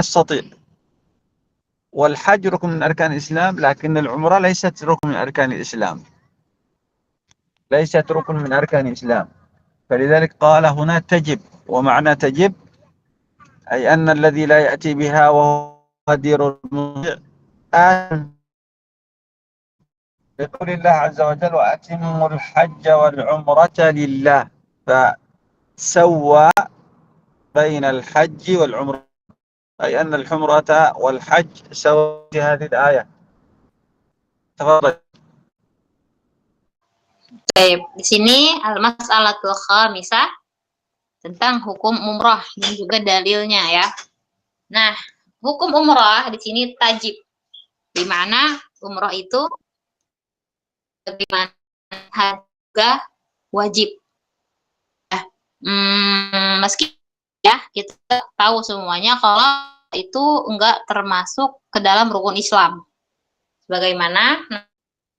يستطيع. والحج ركن من أركان الإسلام، لكن العمرة ليست ركن من أركان الإسلام، ليست ركن من أركان الإسلام. فلذلك قال هنا تجب، ومعنى تجب أي أن الذي لا يأتي بها وهو قدير المطيع آثم، بقول الله عز وجل وأتموا الحج والعمرة لله، فسوى بين الحج والعمرة، أي أن العمرة والحج سوى في هذه الآية. تفضل. Baik, di sini al-mas'alatul khamisah tentang hukum umrah dan juga dalilnya ya. Nah, hukum umrah di sini tajib, di mana umrah itu bagaimana juga wajib. Meski ya kita tahu semuanya kalau itu enggak termasuk ke dalam rukun Islam. Bagaimana?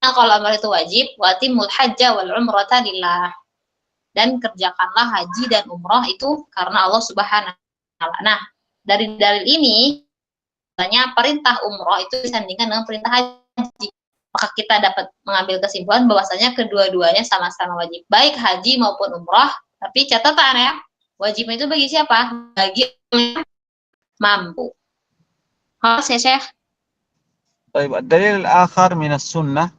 Nah, kalau amal itu wajib, watimul hajja wal umrata lillah. Dan kerjakanlah haji dan umrah itu karena Allah Subhanahu wa taala. Nah, dari dalil ini katanya perintah umrah itu disandingkan dengan perintah haji. Maka kita dapat mengambil kesimpulan bahwasanya kedua-duanya sama-sama wajib, baik haji maupun umrah. Tapi catatan ya, wajib itu bagi siapa? Bagi yang mampu. Khalaas ya, Syekh. طيب الدليل الآخر من السنة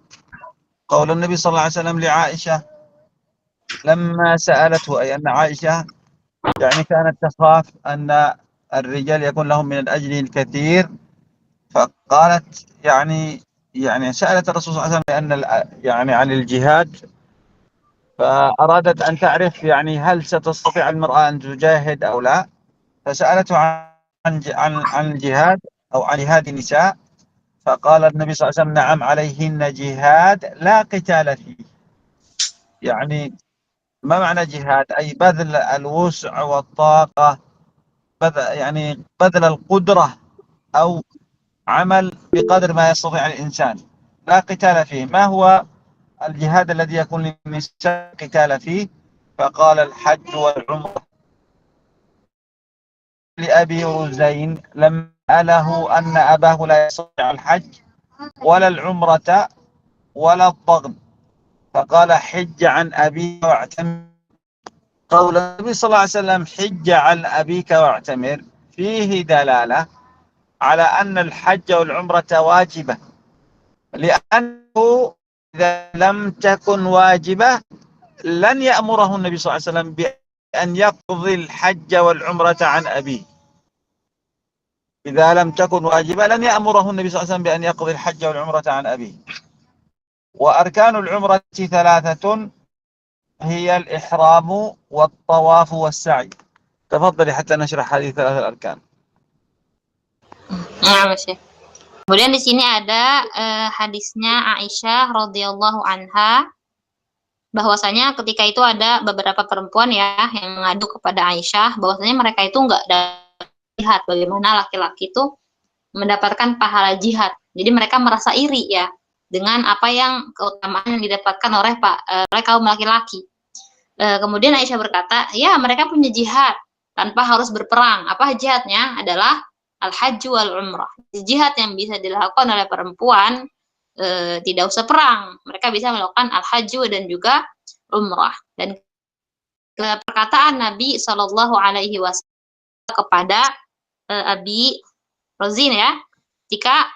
قول النبي صلى الله عليه وسلم لعائشة لما سألته، أي أن عائشة يعني كانت تخاف أن الرجال يكون لهم من الأجر الكثير، فقالت يعني سألت الرسول صلى الله عليه وسلم يعني عن الجهاد، فأرادت أن تعرف يعني هل ستستطيع المرأة أن تجاهد أو لا، فسألته عن الجهاد أو عن جهاد النساء، فقال النبي صلى الله عليه وسلم نعم عليهن جهاد لا قتال فيه. يعني ما معنى جهاد؟ أي بذل الوسع والطاقة، بذل القدرة أو عمل بقدر ما يستطيع الإنسان، لا قتال فيه. ما هو الجهاد الذي يكون للنساء قتال فيه؟ فقال الحج والعمرة. لأبي رزين لما سأله أن أباه لا يستطيع الحج ولا العمرة ولا الضغن، فقال حج عن أبيك واعتمر. قول النبي صلى الله عليه وسلم حج عن أبيك واعتمر فيه دلالة على أن الحج والعمرة واجبة، لأنه إذا لم تكن واجبة لن يأمره النبي صلى الله عليه وسلم بأن يقضي الحج والعمرة عن أبيه. إذا لم تكن واجبة لن يأمره النبي صلى الله عليه وسلم بأن يقضي الحج والعمرة عن أبيه. وأركان العمرة ثلاثة هي الإحرام والطواف والسعي. تفضلي حتى نشرح هذه ثلاث الأركان. Nah, Syekh. Kemudian di sini ada hadisnya Aisyah radhiyallahu anha, bahwasanya ketika itu ada beberapa perempuan ya yang mengadu kepada Aisyah bahwasanya mereka itu enggak dapat jihad, bagaimana laki-laki itu mendapatkan pahala jihad. Jadi mereka merasa iri ya dengan apa yang keutamaan yang didapatkan oleh kaum laki-laki. Kemudian Aisyah berkata, ya mereka punya jihad tanpa harus berperang. Apa jihadnya? Adalah al-hajj wal umrah. Jihad yang bisa dilakukan oleh perempuan tidak usah perang. Mereka bisa melakukan al-hajj dan juga umrah. Dan perkataan Nabi Shallallahu Alaihi Wasallam kepada Abi Rozin ya, jika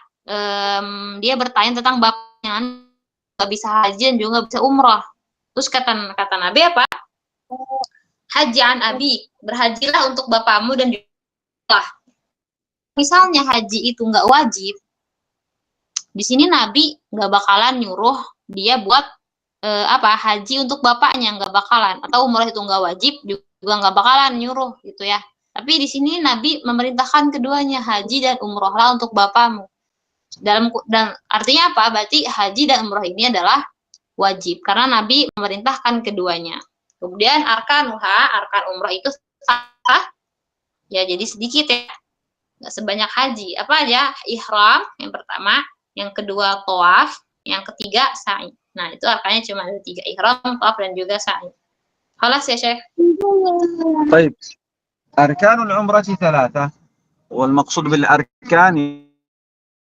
dia bertanya tentang bapaknya nggak bisa haji dan juga nggak bisa umrah. Terus kata Nabi apa? Haji an abi, berhajilah untuk bapakmu dan juga. Misalnya haji itu nggak wajib, di sini Nabi nggak bakalan nyuruh dia buat haji untuk bapaknya, nggak bakalan, atau umrah itu nggak wajib juga nggak bakalan nyuruh gitu ya. Tapi di sini Nabi memerintahkan keduanya, haji dan umrahlah untuk bapakmu. Dan artinya apa? Berarti haji dan umrah ini adalah wajib karena Nabi memerintahkan keduanya. Kemudian arkan umrah itu sah ya, jadi sedikit ya, nggak sebanyak haji. Apa aja? Ihram yang pertama, yang kedua tawaf, yang ketiga sa'i. Nah itu arkannya cuma ada 3, ihram, tawaf dan juga sa'i. Khalas ya Syekh. طيب أركان العمرة ثلاثة، والمقصود بالأركان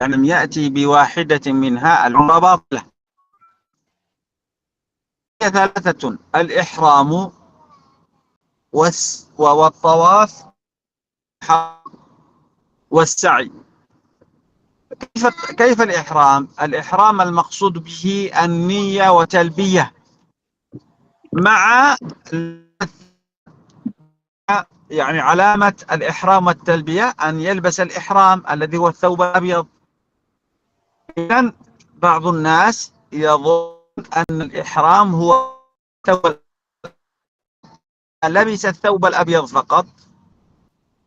يعني لم يأتي بواحدة منها العمرة باطلة. هي ثلاثة: الإحرام والطواف والسعي. كيف الإحرام؟ الإحرام المقصود به النية وتلبية مع يعني علامة الإحرام والتلبية أن يلبس الإحرام الذي هو الثوب الأبيض. إذن بعض الناس يظن أن الإحرام هو لبس الثوب الأبيض فقط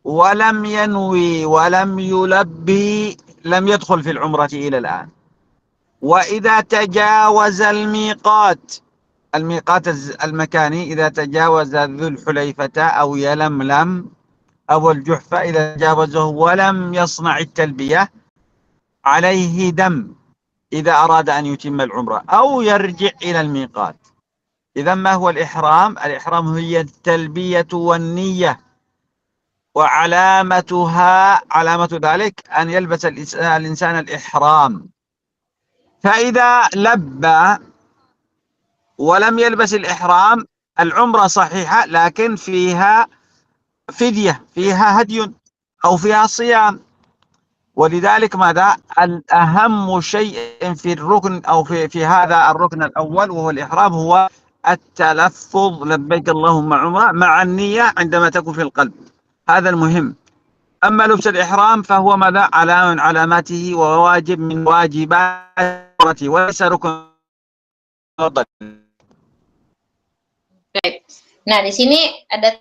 ولم ينوي ولم يلبي، لم يدخل في العمرة إلى الآن. وإذا تجاوز الميقات المكاني، إذا تجاوز ذو الحليفة أو يلملم أو الجحفة، إذا تجاوزه ولم يصنع التلبية عليه دم إذا أراد أن يتم العمرة أو يرجع إلى الميقات. إذا ما هو الإحرام؟ الإحرام هي التلبية والنية، علامة ذلك أن يلبس الإنسان الإحرام. فإذا لبى ولم يلبس الإحرام العمرة صحيحة، لكن فيها فدية، فيها هدي أو فيها صيام. ولذلك ماذا؟ الأهم شيء في الركن أو في هذا الركن الأول وهو الإحرام هو التلفظ لبيك اللهم عمرة مع النية عندما تكون في القلب، هذا المهم. أما لبس الإحرام فهو ماذا؟ علامة من علاماته وواجب من واجباته وليس ركن. Baik. Nah, di sini ada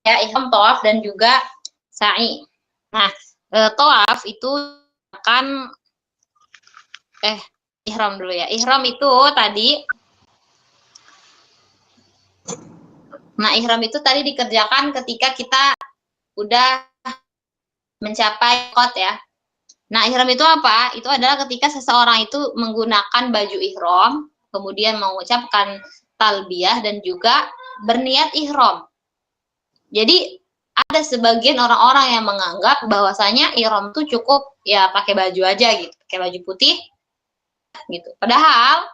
ya ihram, tawaf dan juga sa'i. Nah, tawaf itu akan ihram dulu ya. Ihram itu tadi ihram itu tadi dikerjakan ketika kita udah mencapai miqat ya. Nah, ihram itu apa? Itu adalah ketika seseorang itu menggunakan baju ihram, kemudian mengucapkan talbiyah dan juga berniat ihram. Jadi ada sebagian orang-orang yang menganggap bahwasanya ihram itu cukup ya pakai baju aja gitu, pakai baju putih gitu. Padahal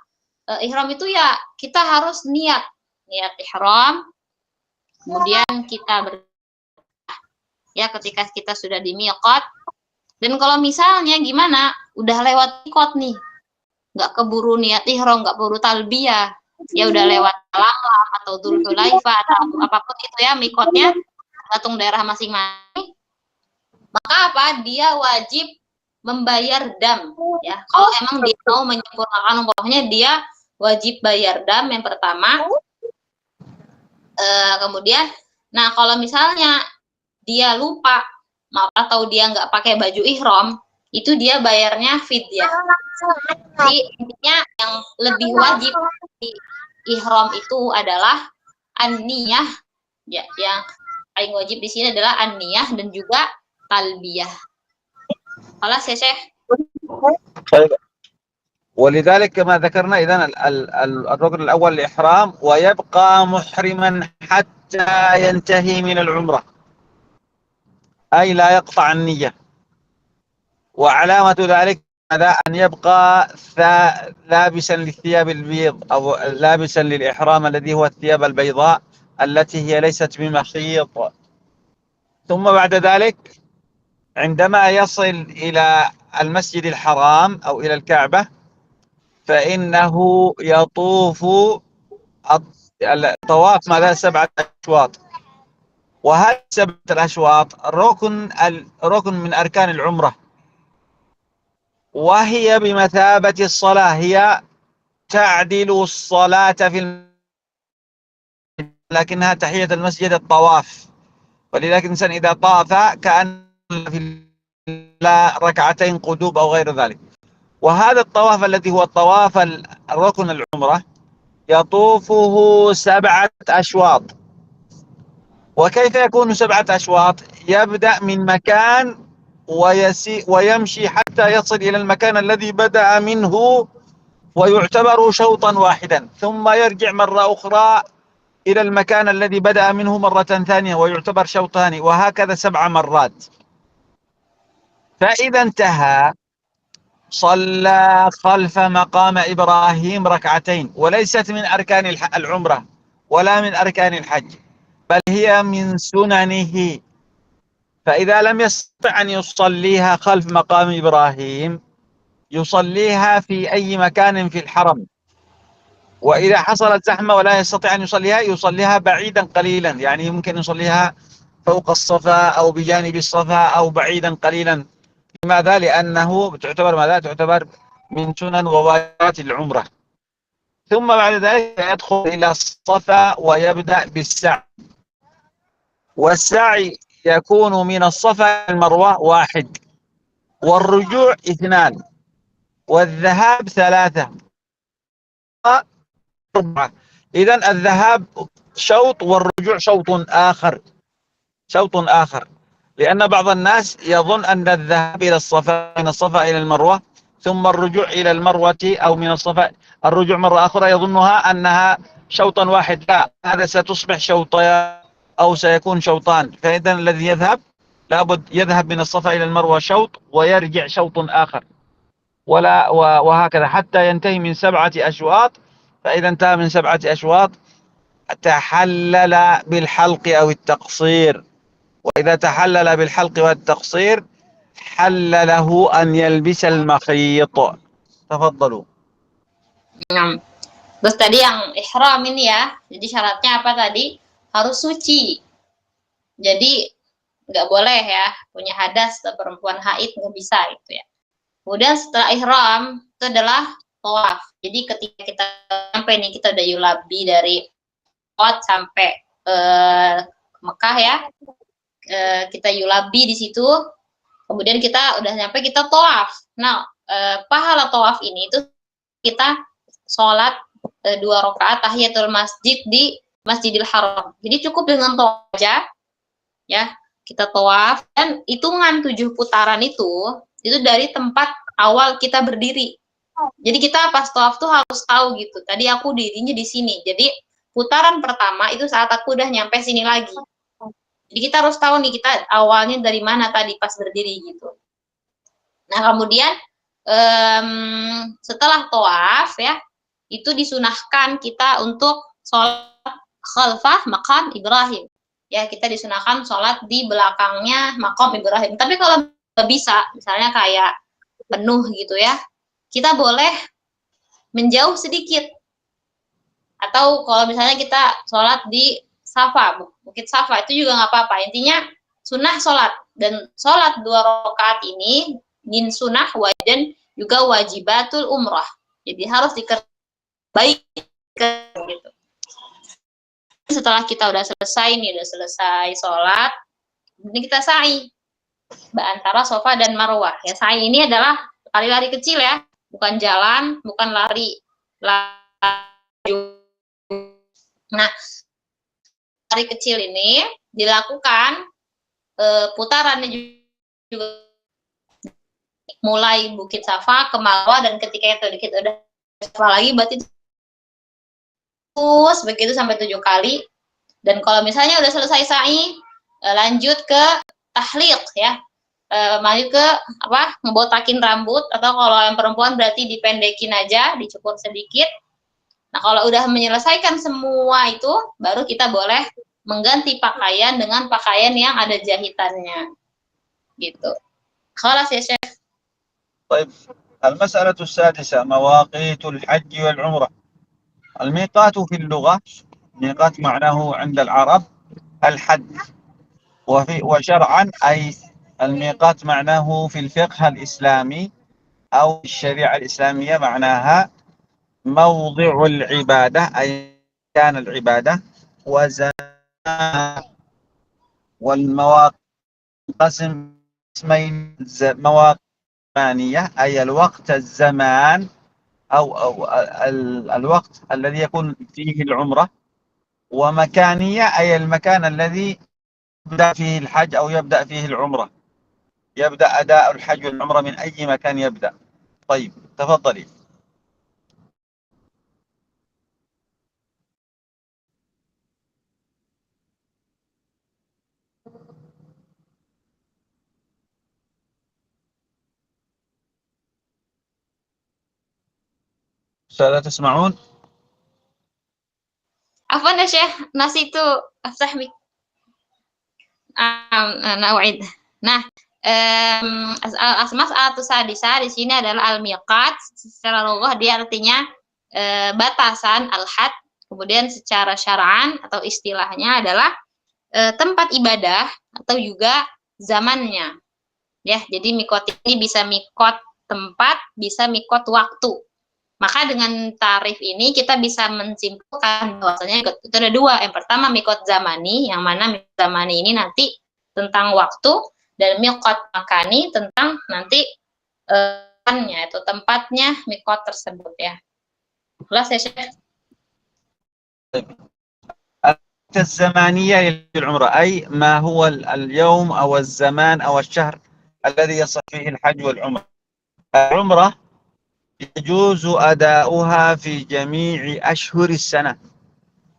ihram itu ya kita harus niat ihram, kemudian kita ya ketika kita sudah di miqat. Dan kalau misalnya gimana, udah lewat miqat nih, nggak keburu niat ihram, nggak keburu talbiyah, ya udah lewat Lamlam atau Dzul Hulaifah atau apapun itu ya miqatnya, tergantung daerah masing-masing, maka apa? Dia wajib membayar dam ya. Kalau emang dia mau menyempurnakan umrohnya, dia wajib bayar dam yang pertama. Kemudian, nah kalau misalnya dia lupa atau dia nggak pakai baju ihram, itu dia bayarnya fidyah. Jadi intinya yang lebih wajib di ihram itu adalah an-niyah ya, yang paling wajib di sini adalah an-niyah dan juga talbiyah. خلاص يا شيخ. ولذلك كما ذكرنا إذن الركن الأول الإحرام، ويبقى محرما حتى ينتهي من العمرة، أي لا يقطع النية. وعلامة ذلك ماذا؟ أن يبقى لابسا للثياب البيض أو لابسا للإحرام الذي هو الثياب البيضاء التي هي ليست بمخيط. ثم بعد ذلك عندما يصل إلى المسجد الحرام أو إلى الكعبة فإنه يطوف الطواف ماذا؟ 7 أشواط. وهذه 7 الأشواط ركن من أركان العمرة، وهي بمثابة الصلاة، هي تعدل الصلاة لكنها تحية المسجد الطواف. ولذلك الإنسان إذا طاف كأن في ركعتين قدوب أو غير ذلك. وهذا الطواف الذي هو الطواف الركن العمرة يطوفه 7 أشواط. وكيف يكون 7 أشواط؟ يبدأ من مكان ويمشي حتى يصل إلى المكان الذي بدأ منه ويعتبر شوطا واحدا، ثم يرجع مرة أخرى إلى المكان الذي بدأ منه مرة ثانية ويعتبر شوط ثاني، وهكذا 7 مرات. فإذا انتهى صلى خلف مقام إبراهيم ركعتين، وليست من أركان العمرة ولا من أركان الحج، بل هي من سننه. فإذا لم يستطع أن يصليها خلف مقام إبراهيم يصليها في أي مكان في الحرم، وإذا حصلت زحمة ولا يستطيع أن يصليها بعيدا قليلا، يعني ممكن يصليها فوق الصفا أو بجانب الصفا أو بعيدا قليلا. لماذا؟ لأنه تعتبر ماذا؟ تعتبر من سنن وواجبات العمرة. ثم بعد ذلك يدخل إلى الصفا ويبدأ بالسعي، والسعي يكون من الصفا إلى المروة 1، والرجوع 2، والذهاب 3، 4. إذن الذهاب شوط والرجوع شوط آخر، لأن بعض الناس يظن أن الذهاب إلى الصفا من الصفا إلى المروة ثم الرجوع إلى المروة أو من الصفا الرجوع مرة أخرى يظنها أنها شوطا واحد. لا، هذا ستصبح شوطين أو سيكون شوطان. فإذا الذي يذهب لابد يذهب من الصفا إلى المروة شوط ويرجع شوط آخر، وهكذا حتى ينتهي من 7 أشواط. فإذا انتهى من 7 أشواط تحلل بالحلق أو التقصير، وإذا تحلل بالحلق والتقصير حل له أن يلبس المخيط. تفضلوا. Nah, terus tadi yang ihram ini ya, jadi syaratnya apa tadi? Harus suci. Jadi nggak boleh ya punya hadas atau perempuan haid, nggak bisa itu ya. Kemudian setelah ihram itu adalah tawaf. Jadi ketika kita sampai nih, kita udah yulabi dari Mekah sampai Mekah ya, kita yulabi di situ. Kemudian kita udah nyampe, kita tawaf. Nah, pahala tawaf ini itu kita sholat 2 rakaat tahiyatul masjid di Masjidil Haram. Jadi cukup dengan tawaf aja ya, kita tawaf, dan hitungan 7 putaran itu dari tempat awal kita berdiri. Jadi kita pas tawaf tuh harus tahu gitu, tadi aku dirinya di sini, jadi putaran pertama itu saat aku udah nyampe sini lagi. Jadi kita harus tahu nih kita awalnya dari mana tadi pas berdiri gitu. Nah kemudian setelah tawaf ya, itu disunahkan kita untuk sholat khalfah maqam Ibrahim. Ya, kita disunahkan sholat di belakangnya maqam Ibrahim. Tapi kalau nggak bisa, misalnya kayak penuh gitu ya, kita boleh menjauh sedikit. Atau kalau misalnya kita sholat di Safa, Bukit Safa, itu juga nggak apa-apa. Intinya sunnah sholat. Dan sholat 2 rakaat ini min sunnah dan juga wajibatul umrah. Jadi harus dikerjakan baik gitu. Setelah kita udah selesai sholat, ini kita sa'i antara Safa dan Marwah. Ya, sa'i ini adalah lari-lari kecil ya, bukan jalan, bukan lari. Nah, lari kecil ini dilakukan putarannya juga mulai Bukit Safa ke Marwah, dan ketika itu kita udah Safa lagi berarti terus begitu sampai 7 kali. Dan kalau misalnya udah selesai sa'i, lanjut ke tahliq ya, lanjut ke ngebotakin rambut, atau kalau yang perempuan berarti dipendekin aja, dicukur sedikit. Nah kalau udah menyelesaikan semua itu, baru kita boleh mengganti pakaian dengan pakaian yang ada jahitannya gitu. Khalas ya Syekh. طيب المسألة السادسة مواقيت الحج والعمرة. الميقات في اللغة، ميقات معناه عند العرب الحد، وشرعا أي الميقات معناه في الفقه الإسلامي أو الشريعة الإسلامية معناها موضع العبادة، أي كان العبادة، وزمان. والمواقيت تنقسم قسمين: مواقيت زمانية أي الوقت الزمان أو الوقت الذي يكون فيه العمرة، ومكانية أي المكان الذي يبدأ فيه الحج أو يبدأ فيه العمرة، يبدأ أداء الحج والعمرة من أي مكان يبدأ. طيب تفضلي. أستاذ تسمعون؟ عفوا يا Syekh, nasitu sahbi. Nah, wa'id. Nah, asmas atau sadisa di sini adalah al-miqat. Secara lughah dia artinya batasan, al-had. Kemudian secara syara'an atau istilahnya adalah tempat ibadah atau juga zamannya. Ya, jadi mikot ini bisa mikot tempat, bisa mikot waktu. Maka dengan tarif ini kita bisa menyimpulkan bahwasanya itu ada dua. Yang pertama mikot zamani, yang mana mikot zamani ini nanti tentang waktu, dan mikot makani tentang nanti itu tempatnya mikot tersebut ya. Jelas ya, Syekh? الزمانية للعمرة أي ما هو اليوم أو الزمان أو الشهر الذي يصح فيه الحج والعمرة. العمرة يجوز أداؤها في جميع أشهر السنة،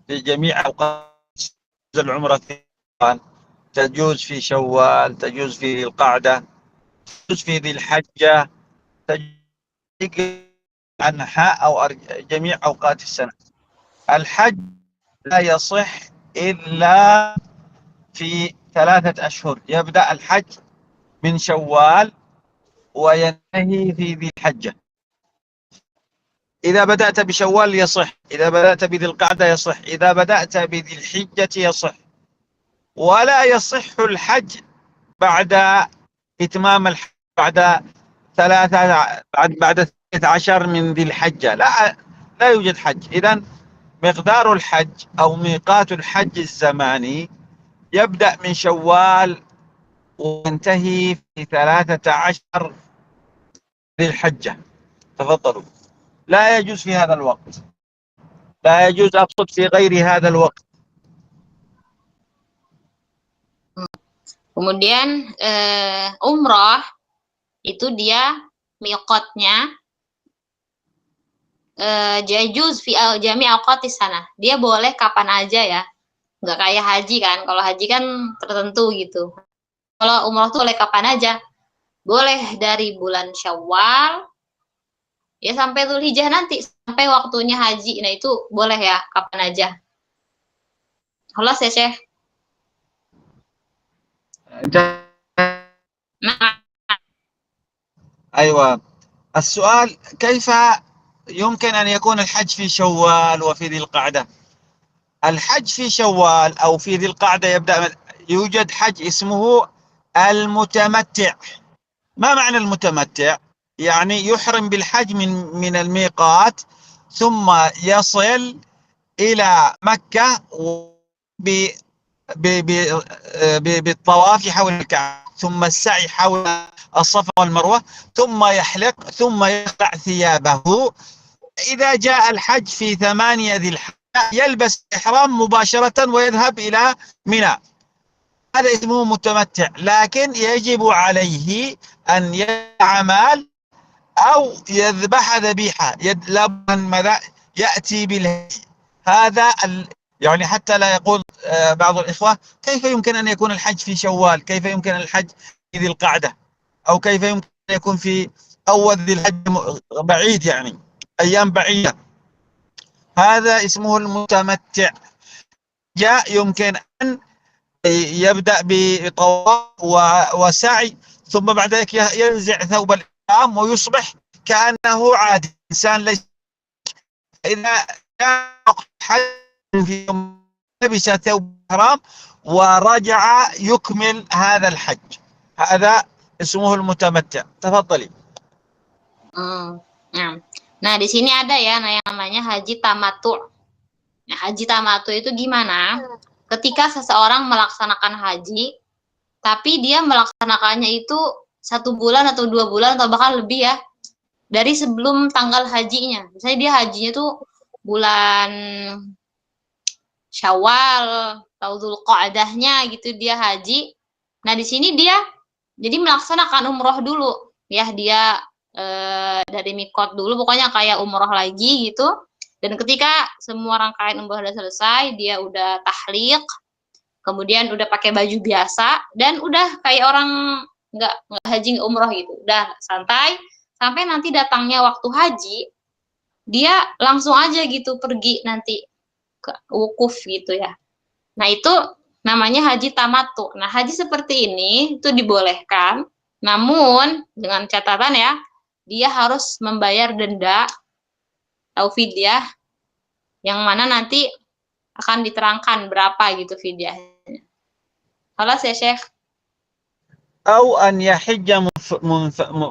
في جميع أوقات العمرة، تجوز في شوال، تجوز في ذي القعدة، تجوز في ذي الحجة، تجوز أنحاء أو جميع أوقات السنة. الحج لا يصح إلا في 3 أشهر، يبدأ الحج من شوال وينتهي في ذي الحجة. إذا بدأت بشوال يصح، إذا بدأت بذي القعدة يصح، إذا بدأت بذي الحجة يصح. ولا يصح الحج بعد إتمام الحج بعد 13 من ذي الحجة، لا يوجد حج. إذن مقدار الحج أو ميقات الحج الزماني يبدأ من شوال وينتهي في 13 ذي الحجة. تفضلوا. لا يجوز في هذا الوقت، لا يجوز أقصد في غير هذا الوقت. Kemudian umrah itu dia miqatnya jajuz fi jami awqatis sana. Dia boleh kapan aja ya. Nggak kayak haji kan. Kalau haji kan tertentu gitu. Kalau umrah tuh boleh kapan aja. Boleh dari bulan Syawal ya sampai Dzulhijjah nanti, sampai waktunya haji. Nah, itu boleh ya kapan aja. Khalaas ya, Syekh. Nah, أيوة. السؤال كيف يمكن أن يكون الحج في شوال وفي ذي القعدة؟ الحج في شوال أو في ذي القعدة يوجد حج اسمه المتمتع. ما معنى المتمتع؟ يعني يحرم بالحج من الميقات ثم يصل إلى مكة بالطواف حول الكعبة، ثم السعي حول الصفا والمروة، ثم يحلق، ثم يخلع ثيابه. إذا جاء الحج في 8 ذي الحجة يلبس الإحرام مباشرة ويذهب إلى منى. هذا اسمه متمتع، لكن يجب عليه أن يعمل أو يذبح ذبيحة، لابد يأتي بالهدي. هذا يعني حتى لا يقول بعض الإخوة كيف يمكن أن يكون الحج في شوال، كيف يمكن الحج في ذي القعدة، أو كيف يمكن أن يكون في أول ذي الحج، بعيد يعني أيام بعيدة. هذا اسمه المتمتع. جاء يمكن أن يبدأ بطواف وسعي، ثم بعد ذلك ينزع ثوب الإحرام ويصبح كأنه عادي، إنسان ليس. إذا جاء حج في يوم لبس ثوب الإحرام ورجع يكمل هذا الحج، هذا اسمه المتمتع. تفضلي. Nah, di sini ada ya yang namanya haji tamattu'. Nah, haji tamattu' itu gimana? Ketika seseorang melaksanakan haji, tapi dia melaksanakannya itu 1 bulan atau 2 bulan atau bahkan lebih ya dari sebelum tanggal hajinya. Misalnya dia hajinya tuh bulan Syawal atau Dzulqa'dahnya gitu dia haji. Nah, di sini dia jadi melaksanakan umroh dulu ya, dia dari mikot dulu, pokoknya kayak umroh lagi gitu. Dan ketika semua rangkaian umroh udah selesai, dia udah tahliq, kemudian udah pakai baju biasa, dan udah kayak orang nggak haji nggak umroh gitu, udah santai sampai nanti datangnya waktu haji. dia langsung aja gitu pergi nanti ke wukuf gitu ya. Nah, itu namanya haji tamattu. Nah, haji seperti ini itu dibolehkan, namun dengan catatan ya, dia harus membayar denda atau fidyah yang mana nanti akan diterangkan berapa gitu fidyahnya. Halas ya, Syekh. أو أن يحج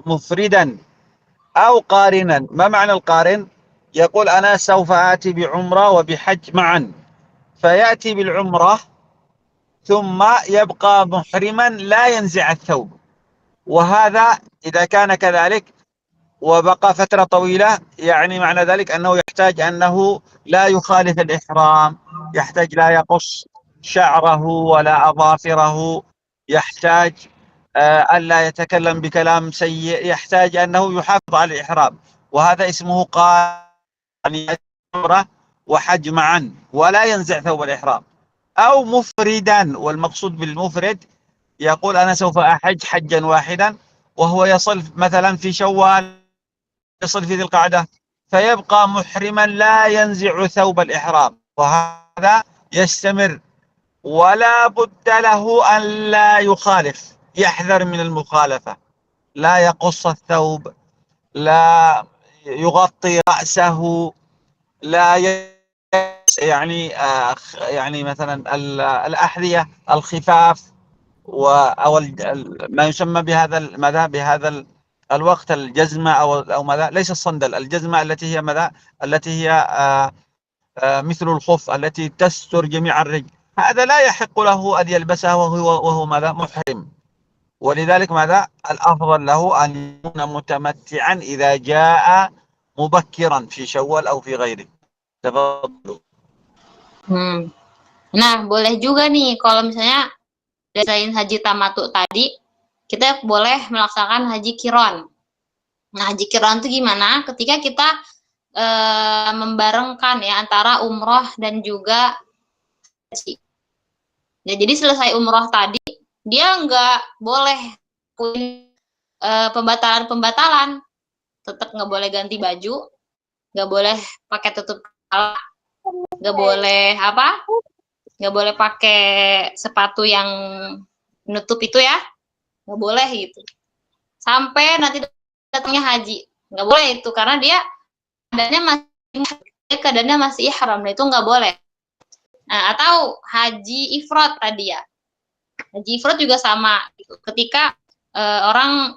مفردا أو قارنا. ما معنى القارن؟ يقول أنا سوف آتي بعمرة وبحج معا، فيأتي بالعمرة ثم يبقى محرما لا ينزع الثوب، وهذا إذا كان كذلك وبقى فترة طويلة يعني معنى ذلك أنه يحتاج أنه لا يخالف الإحرام، يحتاج لا يقص شعره ولا أظافره، يحتاج ألا يتكلم بكلام سيء، يحتاج أنه يحافظ على الإحرام، وهذا اسمه يعني عمرة وحج معا ولا ينزع ثوب الإحرام. أو مفردا، والمقصود بالمفرد يقول أنا سوف أحج حجا واحدا وهو يصل مثلا في شوال، يصل في ذي القعدة، فيبقى محرما لا ينزع ثوب الإحرام، وهذا يستمر ولا بد له أن لا يخالف، يحذر من المخالفة، لا يقص الثوب، لا يغطي رأسه، لا يعني يعني مثلا الأحذية الخفاف أو ما يسمى بهذا ماذا بهذا الوقت الجزمة أو ماذا، ليس الصندل، الجزمة التي هي ماذا، التي هي مثل الخف التي تستر جميع الرجل، هذا لا يحق له أن يلبسها وهو ماذا محرم. ولذلك ماذا الأفضل له أن يكون متمتعا إذا جاء مبكرا في شوال أو في غيره. تفضلوا. Nah, boleh juga nih kalau misalnya selain haji tamattu tadi, kita boleh melaksanakan haji qiron. Nah, haji qiron itu gimana? Ketika kita membarengkan ya antara umroh dan juga haji. Ya, jadi selesai umroh tadi, dia nggak boleh pembatalan-pembatalan. Tetap nggak boleh ganti baju, nggak boleh pakai tutup kepala, nggak boleh nggak boleh pakai sepatu yang menutup itu ya, nggak boleh gitu. Sampai nanti datangnya haji, nggak boleh itu karena dia keadaannya masih ihram, nah itu nggak boleh. Nah, atau haji ifrad tadi ya, haji ifrad juga sama. Ketika orang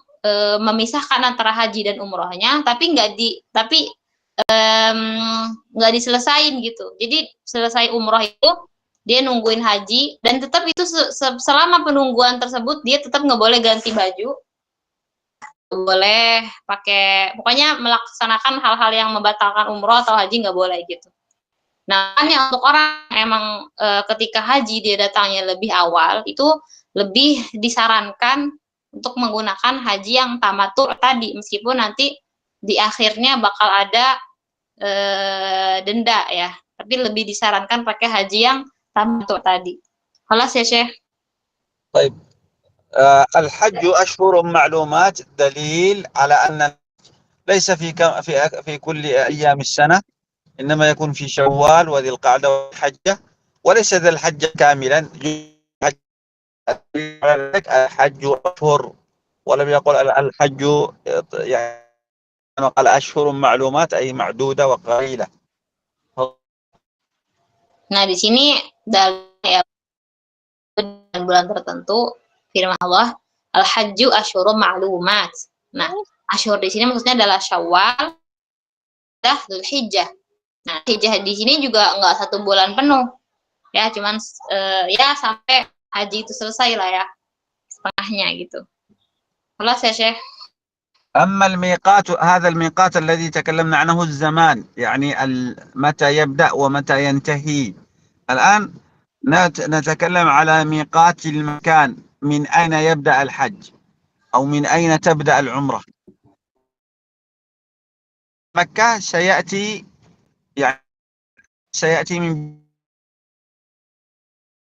memisahkan antara haji dan umrohnya, tapi nggak diselesain gitu. Jadi selesai umroh itu dia nungguin haji dan tetap itu selama penungguan tersebut dia tetap nggak boleh ganti baju, nggak boleh pakai, pokoknya melaksanakan hal-hal yang membatalkan umroh atau haji nggak boleh gitu. Nah, hanya untuk orang emang ketika haji dia datangnya lebih awal, itu lebih disarankan untuk menggunakan haji yang tamattu tadi, meskipun nanti di akhirnya bakal ada denda ya, tapi lebih disarankan pakai haji yang tamattu tadi. Halas ya, Syekh. طيب الحج أشهر معلومات دليل على أن ليس في كل أيام السنة، إنما يكون في شوال وذي القعدة والحجة، وليس ذا الحج كاملا. الحج أشهر، ولم يقل الحج يعني قال أشهر معلومات أي معدودة وقليلة. Nah, di sini dalam bulan tertentu firman Allah, al-hajju asyhurum ma'lumat. Nah, asyhur di sini maksudnya adalah Syawal, Dzulhijjah. Nah, Hijjah di sini juga nggak 1 bulan penuh. Ya, cuman ya sampai haji itu selesai lah ya. Setengahnya gitu. خلاص يا شيخ. أما الميقات، هذا الميقات الذي تكلمنا عنه الزمان، يعني متى يبدأ ومتى ينتهي. الآن نتكلم على ميقات المكان، من أين يبدأ الحج أو من أين تبدأ العمرة. مكة سيأتي من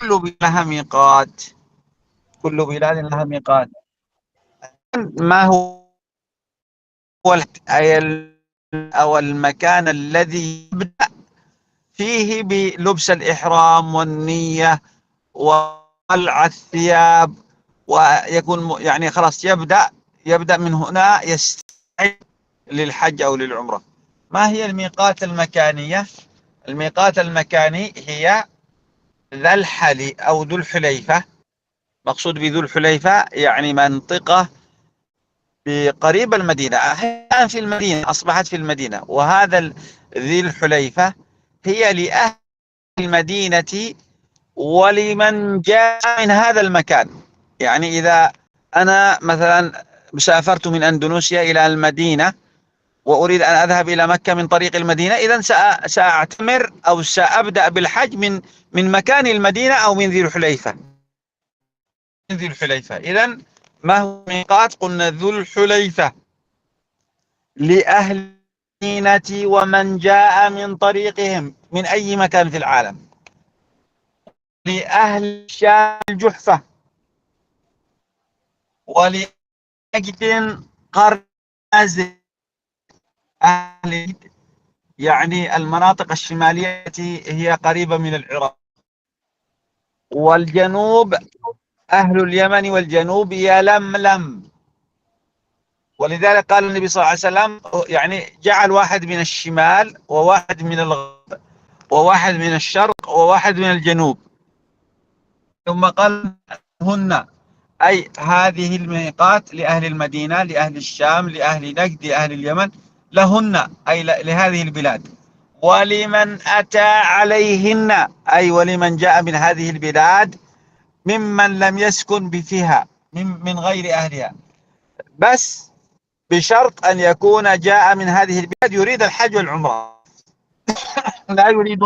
كل بلاد لها ميقات، كل بلاد لها ميقات. ما هو أو المكان الذي يبدأ فيه بلبس الإحرام والنية وقلع الثياب، ويكون يعني خلاص يبدأ من هنا يستعد للحج أو للعمرة. ما هي الميقات المكانية؟ الميقات المكاني هي ذا الحلي أو ذو الحليفة. مقصود بذو الحليفة يعني منطقة بقريب المدينة، الآن في المدينة، أصبحت في المدينة. وهذا ذي الحليفة هي لأهل المدينة ولمن جاء من هذا المكان. يعني إذا أنا مثلا سافرت من أندونيسيا إلى المدينة وأريد أن أذهب إلى مكة من طريق المدينة، إذا سأعتمر أو سأبدأ بالحج من مكان المدينة أو من ذي الحليفة. إذا ما هو الميقات؟ قلنا ذو الحليفة لأهل المدينة ومن جاء من طريقهم من أي مكان في العالم. لأهل الشام الجحفة، ولنجد قرن نازل، أهل يعني المناطق الشمالية التي هي قريبة من العراق. والجنوب أهل اليمن والجنوب يلملم. ولذلك قال النبي صلى الله عليه وسلم يعني جعل واحد من الشمال وواحد من الغرب وواحد من الشرق وواحد من الجنوب، ثم قال هن، أي هذه الميقات لأهل المدينة، لأهل الشام، لأهل نجد، لأهل اليمن، لهن أي لهذه البلاد. ولمن أتى عليهن أي ولمن جاء من هذه البلاد ممن لم يسكن فيها من غير أهلها، بس بشرط أن يكون جاء من هذه البلاد يريد الحج والعمرة، لا يريد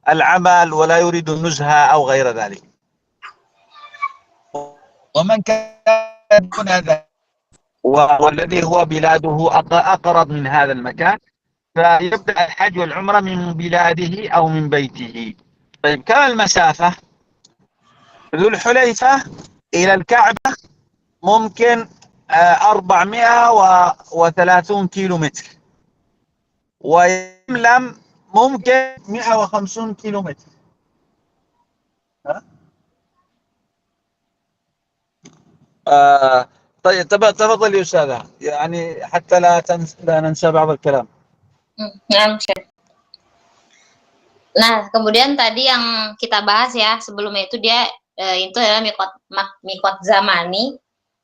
العمل ولا يريد النزهة أو غير ذلك. ومن كان دون ذلك والذي هو بلاده أقرب من هذا المكان فيبدأ الحج والعمرة من بلاده أو من بيته. طيب كم المسافة؟ ذو الحليفة إلى الكعبة ممكن 430 كيلو متر، ويملم ممكن 150 كيلو متر. طيب تفضل يا أستاذة، يعني حتى لا ننسى بعض الكلام. Nah, nah, kemudian tadi yang kita bahas ya sebelumnya itu dia itu adalah mikot zamani.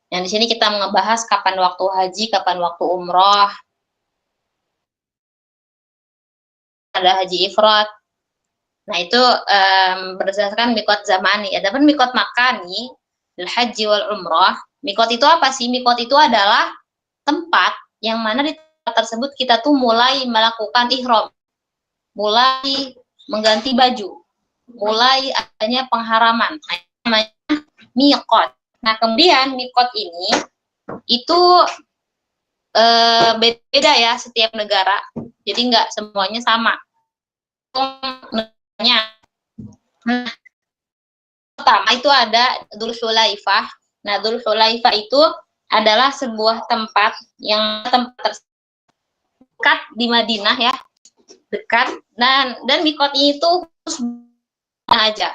Yang di sini kita ngebahas kapan waktu haji, kapan waktu umroh, ada haji ifrat. Nah itu berdasarkan mikot zamani. Adapun mikot makani, haji wal umroh, mikot itu apa sih? Mikot itu adalah tempat yang mana di tempat tersebut kita tuh mulai melakukan ihram, mulai mengganti baju, mulai adanya pengharaman. Nah, namanya mikot. Nah kemudian mikot ini itu beda ya setiap negara, jadi nggak semuanya sama. Nah, pertama itu ada Dzul Hulaifah. Nah, Dzul Hulaifah itu adalah sebuah tempat yang dekat di Madinah ya, dekat dan mikot itu khusus aja.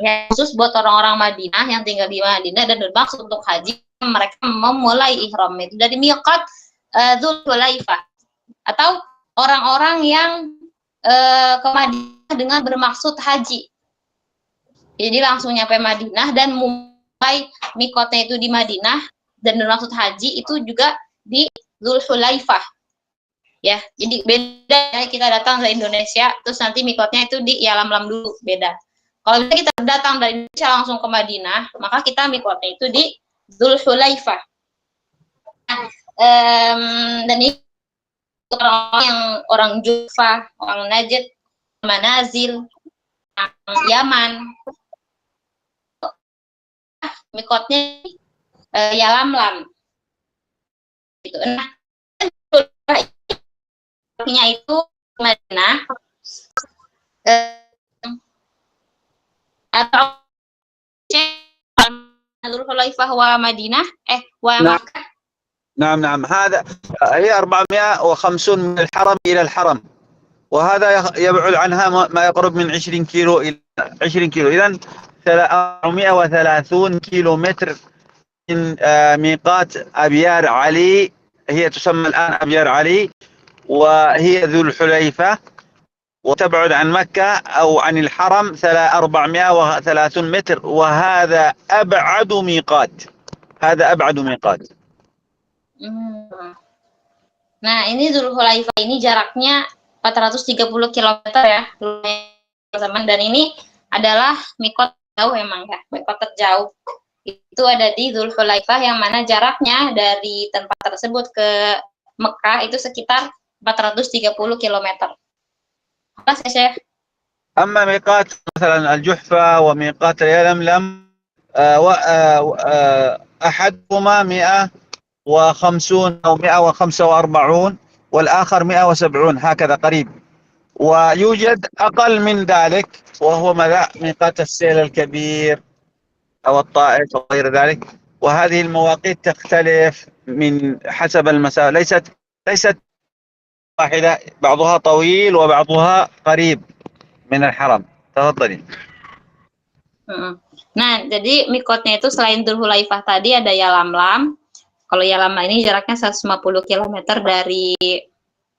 Ya, khusus buat orang-orang Madinah yang tinggal di Madinah dan bermaksud untuk haji, mereka memulai ihram itu dari mikot Dzul Hulaifah, atau orang-orang yang ke Madinah dengan bermaksud haji. Jadi langsung nyampe Madinah dan mulai mikotnya itu di Madinah dan bermaksud haji itu juga di Dzul Hulaifah. Ya, jadi beda ya, kita datang dari Indonesia terus nanti mikotnya itu di Yalamlam dulu, beda. Kalau kita datang dari Indonesia langsung ke Madinah, maka kita mikotnya itu di Dzul Hulaifah. Dan ini orang yang orang Jufa, orang Najd, Manazil, orang Yaman, mikotnya Yalamlam. Gitu. Nah, itu Madinah atau Dzul Hulaifah wa Madinah wa Makkah. نعم نعم، هذا هي 450 من الحرم إلى الحرم، وهذا يبعد عنها ما يقرب من 20 كيلو إلى 20 كيلو. إذن 430 كيلو متر من ميقات أبيار علي، هي تسمى الآن أبيار علي، وهي ذو الحليفة، وتبعد عن مكة أو عن الحرم 430 متر، وهذا أبعد ميقات. هذا أبعد ميقات. Nah, ini Dzulhulaifah ini jaraknya 430 km ya, teman-teman. Dan ini adalah mikot jauh emang ya, mikot terjauh. Itu ada di Dzulhulaifah yang mana jaraknya dari tempat tersebut ke Mekah itu sekitar 430 km. Jelas ya, Syekh? أما ميقات مثلا الجحفة وميقات يلملم أحدهما 150 أو 145 والآخر 170 هكذا قريب. ويوجد أقل من ذلك وهو ميقات السيل الكبير أو الطائف وغير ذلك. وهذه المواقيت تختلف من حسب المسافة، ليست واحدة، بعضها طويل وبعضها قريب من الحرم. تفضلي. Nah, jadi mikotnya itu selain Dzulhulaifah tadi ada Yalamlam. Kalau Yalamlam ini jaraknya 150 km dari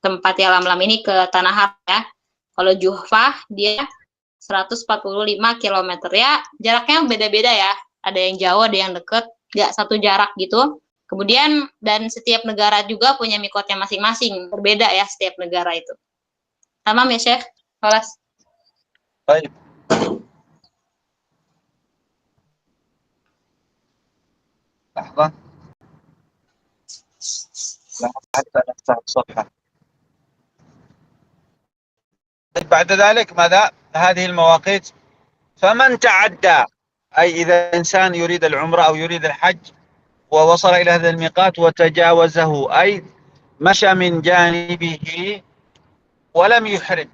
tempat Yalamlam ini ke Tanah Haram ya. Kalau Juhfah dia 145 km ya, jaraknya beda-beda ya. Ada yang jauh, ada yang dekat, nggak satu jarak gitu. Kemudian dan setiap negara juga punya mikotnya masing-masing, berbeda ya setiap negara itu. Tamam ya, Syekh? Kelas. Baik. لحظة. حتى نفتح الصفحة. بعد ذلك ماذا؟ هذه المواقيت، فمن تعدى، أي إذا إنسان يريد العمرة أو يريد الحج ووصل إلى هذا الميقات وتجاوزه، أي مشى من جانبه ولم يحرم،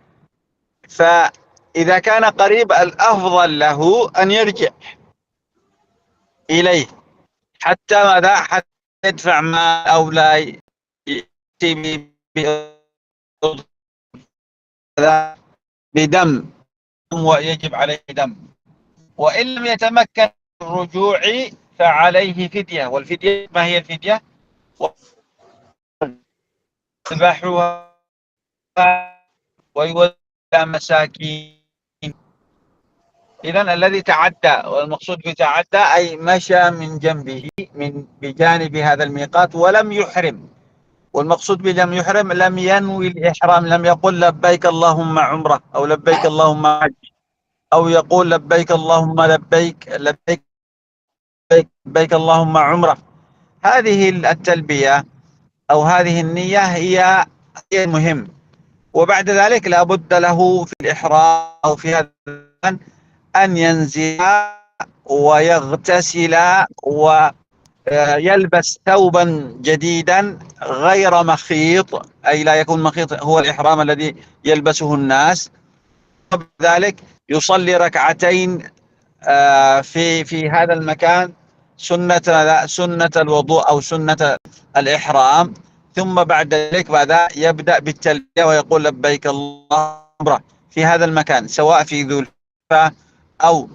فإذا كان قريب الأفضل له أن يرجع إليه حتى ماذا؟ حتى يدفع ما أو لا يأتي بدم ويجب عليه دم. وإن لم يتمكن الرجوع فعليه فدية. والفدية ما هي الفدية؟ يذبحها ويوزع مساكين. إذن الذي تعدى، والمقصود بتعدى أي مشى من جنبه بجانب هذا الميقات ولم يحرم. والمقصود بلم يحرم لم ينوي الإحرام، لم يقل لبيك اللهم عمرة أو لبيك اللهم حج، أو يقول لبيك اللهم لبيك لبيك لبيك اللهم عمرة. هذه التلبية أو هذه النية هي المهم. وبعد ذلك لابد له في الإحرام أو في هذا أن ينزل ويغتسل ويلبس ثوبا جديدا غير مخيط، أي لا يكون مخيط، هو الإحرام الذي يلبسه الناس. وبذلك يصلي ركعتين في هذا المكان سنة الوضوء أو سنة الإحرام. ثم بعد ذلك يبدأ بالتلبية ويقول لبيك اللهم في هذا المكان، سواء في ذو الحليفة أو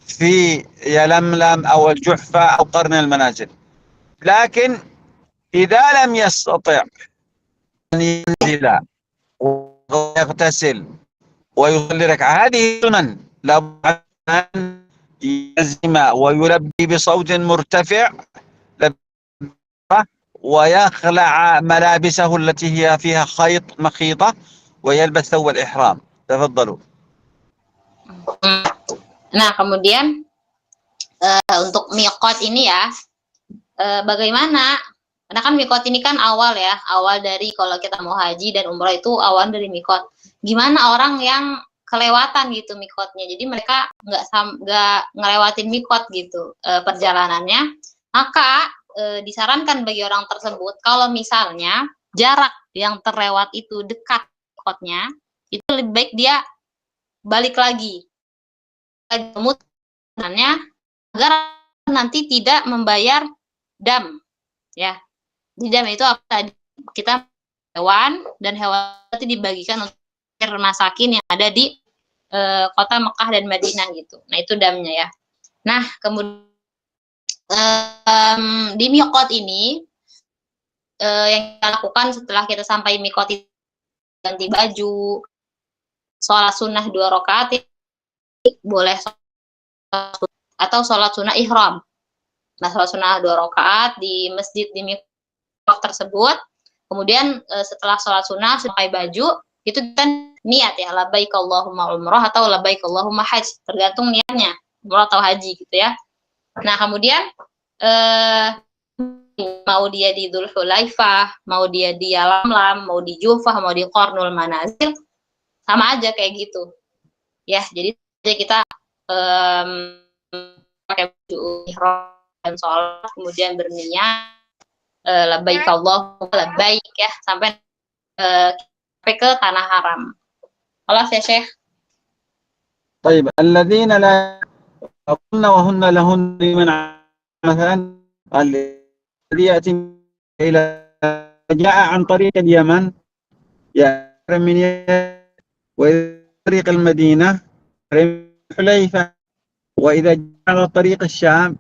في يلملم أو الجحفة أو قرن المنازل. لكن إذا لم يستطع أن ينزل ويغتسل ويصلي ركعة، هذه سنن لابد أن يلزم ويلبي بصوت مرتفع ويخلع ملابسه التي هي فيها خيط مخيطة ويلبس ثوب الإحرام. تفضلوا. Nah, kemudian untuk miqat ini ya, bagaimana? Karena kan miqat ini kan awal ya, awal dari kalau kita mau haji dan umrah itu awal dari miqat. Gimana orang yang kelewatan gitu miqatnya, jadi mereka nggak ngelewatin miqat gitu perjalanannya, maka disarankan bagi orang tersebut kalau misalnya jarak yang terlewat itu dekat miqatnya, itu lebih baik dia balik lagi agar nanti tidak membayar dam ya. Jidam itu apa tadi? Kita hewan, dan hewan itu dibagikan untuk rumah sakit yang ada di kota Mekah dan Madinah gitu. Nah, itu damnya ya. Nah, kemudian di miqat ini yang kita lakukan setelah kita sampai miqat itu ganti baju, sholat sunnah 2 rakaat, boleh atau sholat sunnah ihram. Nah, sholat sunnah 2 rakaat di masjid di miqat tersebut. Kemudian setelah sholat sunnah pakai baju, itu kan niat ya, labbaik Allahumma umrah atau labbaik Allahumma hajj, tergantung niatnya, umrah atau haji gitu ya. Nah, kemudian mau dia di Dzul Hulaifah, mau dia di Yalamlam, mau di Jufah, mau di Qarnul Manazil, sama aja kayak gitu. Ya, jadi kita pakai baju ihram dan sholat, kemudian berniat labbaik Allahumma labbaik ya, sampai ke tanah haram. خلاص يا شيخ. طيب الذين لا قلنا وهن لهن لمن مثلا الذي يأتي إلى جاء عن طريق اليمن يحرم من طريق المدينة يحرم حليفة، وإذا جاء على طريق الشام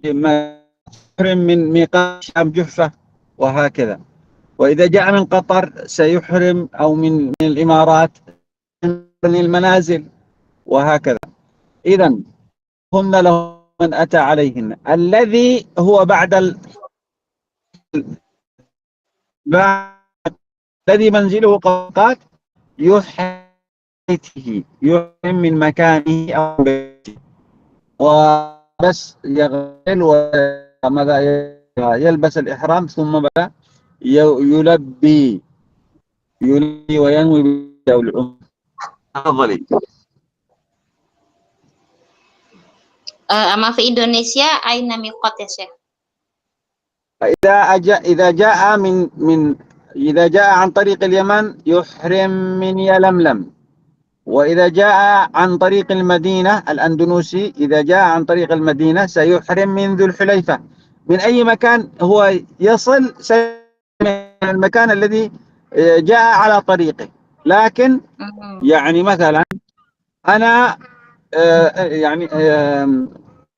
يحرم من ميقات الشام جحفة، وهكذا. وإذا جاء من قطر سيحرم أو من الإمارات من المنازل، وهكذا. إذن هن له من أتى عليهن. الذي هو الذي منزله قد يحرم من مكانه أو بيته، وبس يغسل وماذا يلبس الإحرام، ثم بدأ يلبي وينوي بالعمرة. تفضلي. Ama fi Indonesia aina miqat ya Syekh? إذا جاء عن طريق اليمن يحرم من يلملم، وإذا جاء عن طريق المدينة الأندونوسي، إذا جاء عن طريق المدينة سيحرم من ذو الحليفة. من أي مكان هو يصل من المكان الذي جاء على طريقه. لكن يعني مثلا أنا يعني من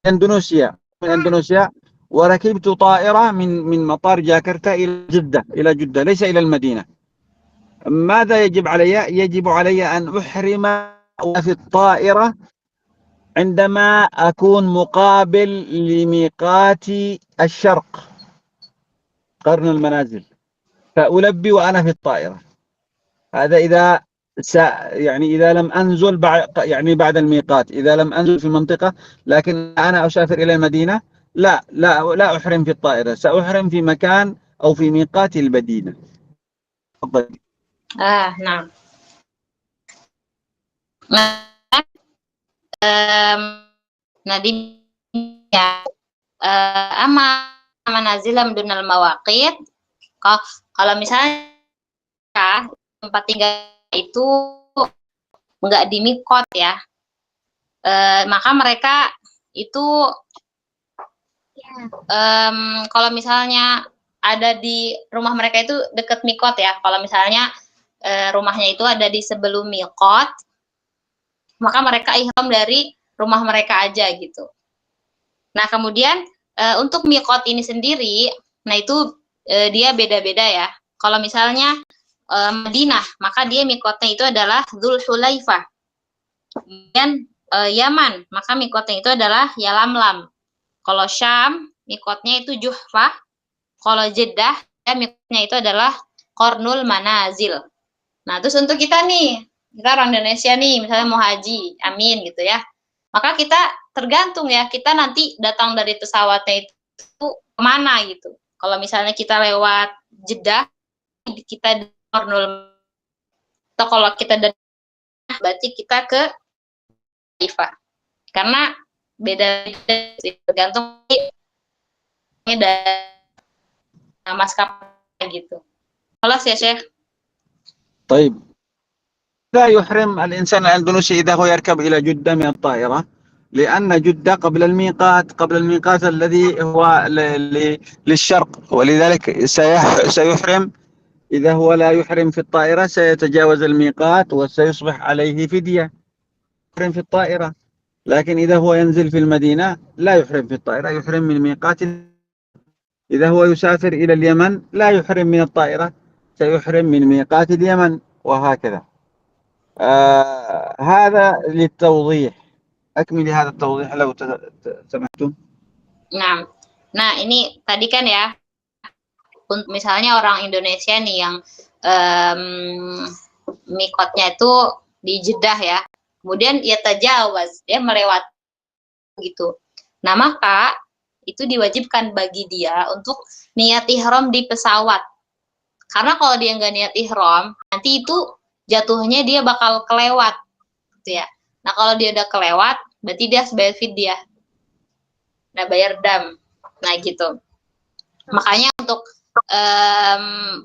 إندونيسيا وركبت طائرة من مطار جاكرتا إلى جدة ليس إلى المدينة. ماذا يجب علي؟ يجب علي أن أحرم في الطائرة عندما أكون مقابل لميقات الشرق قرن المنازل، فألبي وأنا في الطائرة. هذا إذا لم أنزل بعد الميقات، إذا لم أنزل في المنطقة لكن أنا أسافر إلى المدينة، لا أحرم في الطائرة، سأحرم في مكان أو في ميقات المدينة. تفضل. نعم. Nadim ya, ama manazilam dunal mawaqit. Kalau misalnya tempat tinggal itu nggak di mikot ya, maka mereka itu kalau misalnya ada di rumah mereka itu dekat mikot ya, kalau misalnya rumahnya itu ada di sebelum mikot, maka mereka ihram dari rumah mereka aja gitu. Nah, kemudian untuk mikot ini sendiri, nah itu dia beda-beda ya. Kalau misalnya Madinah, maka dia mikotnya itu adalah Dzul Hulaifah. Kemudian Yaman, maka mikotnya itu adalah Yalamlam. Kalau Syam, mikotnya itu Juhfah. Kalau Jeddah, ya mikotnya itu adalah Qarnul Manazil. Nah, terus untuk kita nih, kita orang Indonesia nih, misalnya mau haji, amin gitu ya. Maka kita tergantung ya, kita nanti datang dari pesawatnya itu kemana gitu. Kalau misalnya kita lewat Jeddah, kita di Qarnul, atau kalau kita dari berarti kita ke Hulaifah. Karena beda tergantung dari maskapai gitu. خلاص يا شيخ. طيب لا يحرم الإنسان الأندونيسي إذا هو يركب إلى جدة من الطائرة، لأن جدة قبل الميقات الذي هو للشرق، ولذلك سيحرم. إذا هو لا يحرم في الطائرة سيتجاوز الميقات وسيصبح عليه فدية، يحرم في الطائرة. لكن إذا هو ينزل في المدينة لا يحرم في الطائرة، يحرم من ميقات. إذا هو يسافر إلى اليمن لا يحرم من الطائرة، سيحرم من ميقات اليمن، وهكذا. هذا للتوضيح. أكمل هذا التوضيح لو سمحتم. Nah, ini tadi kan ya, untuk misalnya orang Indonesia nih yang mikotnya itu di Jeddah ya, kemudian ya tajawaz, dia melewati gitu. Nah, maka itu diwajibkan bagi dia untuk niat ihram di pesawat. Karena kalau dia nggak niat ihram, nanti itu jatuhnya dia bakal kelewat gitu ya. Nah, kalau dia udah kelewat, berarti dia harus bayar fidyah. Nah, bayar dam. Nah, gitu. Makanya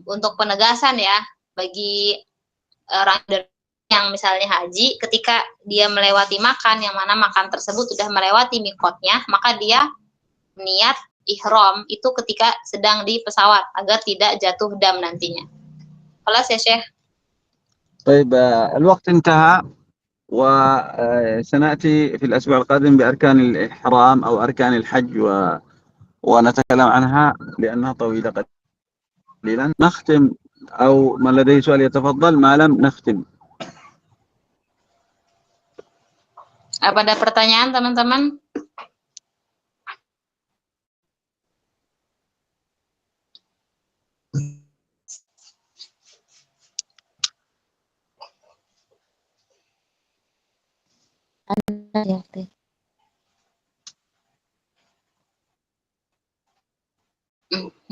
untuk penegasan ya, bagi orang yang misalnya haji, ketika dia melewati makan, yang mana makan tersebut sudah melewati mikotnya, maka dia niat ihram itu ketika sedang di pesawat, agar tidak jatuh dam nantinya. خلاص يا شيخ. طيب الوقت انتهى، وسنأتي في الأسبوع القادم بأركان الإحرام أو أركان الحج ونتكلم عنها لأنها طويلة قليلا. نختم، أو من لديه سؤال يتفضل، ما لم نختم. Apa ada pertanyaan teman-teman?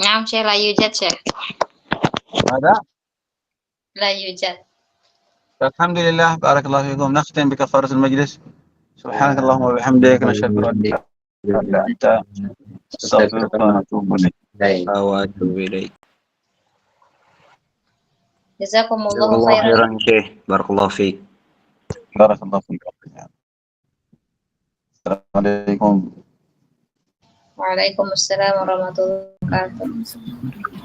نعم شيخ، لا يوجد شيخ. هذا لا يوجد. الحمد لله، بارك الله فيكم. نختم بكفارة المجلس. سبحانك اللهم وبحمدك، نشهد أن لا إله إلا أنت، نستغفرك ونتوب إليك. جزاكم الله خيرا شيخ، بارك الله فيك. بارك الله فيك. السلام عليكم. وعليكم السلام ورحمة الله وبركاته.